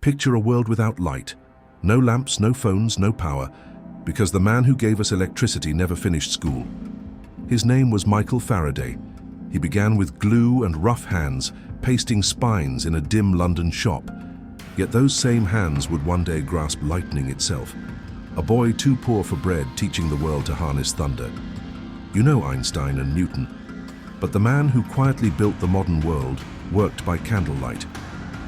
Picture a world without light. No lamps, no phones, no power, because the man who gave us electricity never finished school. His name was Michael Faraday. He began with glue and rough hands, pasting spines in a dim London shop. Yet those same hands would one day grasp lightning itself. A boy too poor for bread teaching the world to harness thunder. You know Einstein and Newton. But the man who quietly built the modern world worked by candlelight.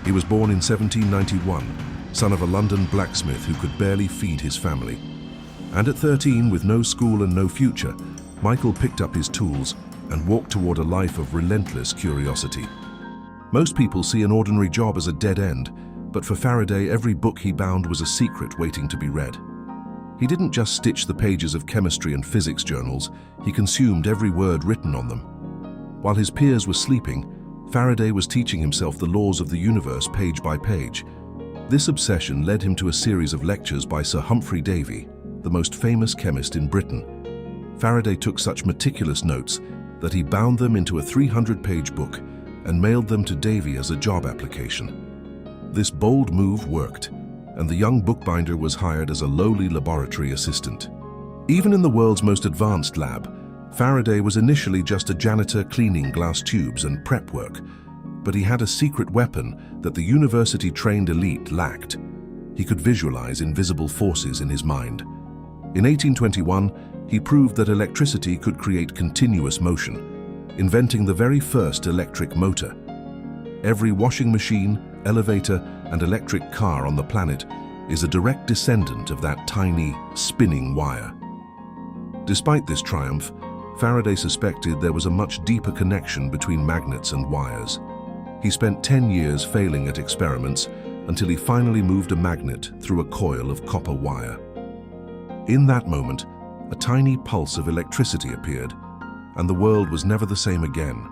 He was born in 1791, son of a London blacksmith who could barely feed his family. And at 13, with no school and no future, Michael picked up his tools and walked toward a life of relentless curiosity. Most people see an ordinary job as a dead end, but for Faraday, every book he bound was a secret waiting to be read. He didn't just stitch the pages of chemistry and physics journals, he consumed every word written on them. While his peers were sleeping, Faraday was teaching himself the laws of the universe page by page. This obsession led him to a series of lectures by Sir Humphry Davy, the most famous chemist in Britain. Faraday took such meticulous notes that he bound them into a 300-page book and mailed them to Davy as a job application. This bold move worked, and the young bookbinder was hired as a lowly laboratory assistant. Even in the world's most advanced lab, Faraday was initially just a janitor cleaning glass tubes and prep work, but he had a secret weapon that the university-trained elite lacked. He could visualize invisible forces in his mind. In 1821, he proved that electricity could create continuous motion, inventing the very first electric motor. Every washing machine, elevator, and electric car on the planet is a direct descendant of that tiny, spinning wire. Despite this triumph, Faraday suspected there was a much deeper connection between magnets and wires. He spent 10 years failing at experiments until he finally moved a magnet through a coil of copper wire. In that moment, a tiny pulse of electricity appeared, and the world was never the same again.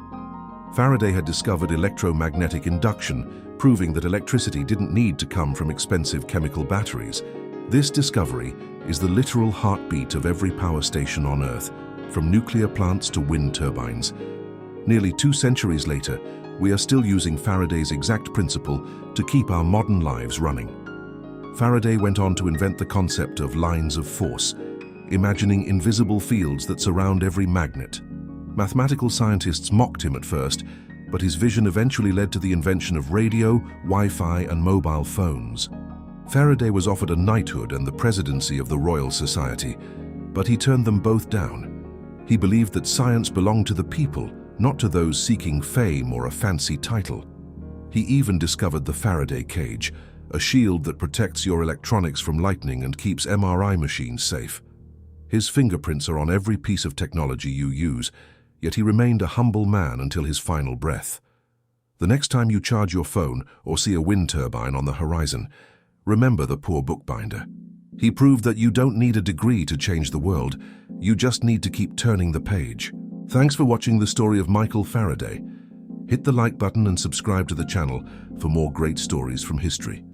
Faraday had discovered electromagnetic induction, proving that electricity didn't need to come from expensive chemical batteries. This discovery is the literal heartbeat of every power station on Earth, from nuclear plants to wind turbines. Nearly 2 centuries later, we are still using Faraday's exact principle to keep our modern lives running. Faraday went on to invent the concept of lines of force, imagining invisible fields that surround every magnet. Mathematical scientists mocked him at first, but his vision eventually led to the invention of radio, Wi-Fi, and mobile phones. Faraday was offered a knighthood and the presidency of the Royal Society, but he turned them both down. He believed that science belonged to the people, not to those seeking fame or a fancy title. He even discovered the Faraday cage, a shield that protects your electronics from lightning and keeps MRI machines safe. His fingerprints are on every piece of technology you use, yet he remained a humble man until his final breath. The next time you charge your phone or see a wind turbine on the horizon, remember the poor bookbinder. He proved that you don't need a degree to change the world, you just need to keep turning the page. Thanks for watching the story of Michael Faraday. Hit the like button and subscribe to the channel for more great stories from history.